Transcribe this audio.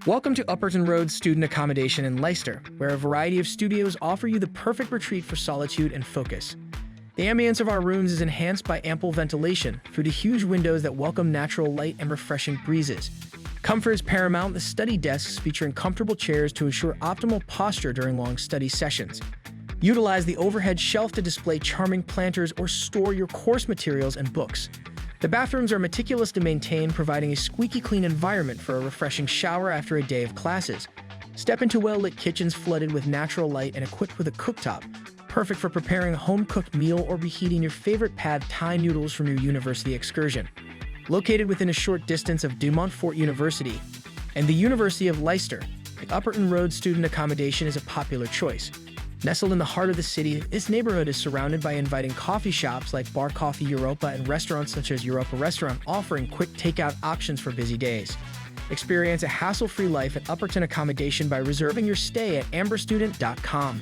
Welcome to Upperton Road Student Accommodation in Leicester, where a variety of studios offer you the perfect retreat for solitude and focus. The ambience of our rooms is enhanced by ample ventilation through the huge windows that welcome natural light and refreshing breezes. Comfort is paramount, with study desks featuring comfortable chairs to ensure optimal posture during long study sessions. Utilize the overhead shelf to display charming planters or store your course materials and books. The bathrooms are meticulous to maintain, providing a squeaky clean environment for a refreshing shower after a day of classes. Step into well-lit kitchens flooded with natural light and equipped with a cooktop, perfect for preparing a home-cooked meal or reheating your favorite pad Thai noodles from your university excursion. Located within a short distance of De Montfort University and the University of Leicester, the Upperton Road Student Accommodation is a popular choice. Nestled in the heart of the city, this neighborhood is surrounded by inviting coffee shops like Bar Coffee Europa and restaurants such as Europa Restaurant, offering quick takeout options for busy days. Experience a hassle-free life at Upperton Accommodation by reserving your stay at amberstudent.com.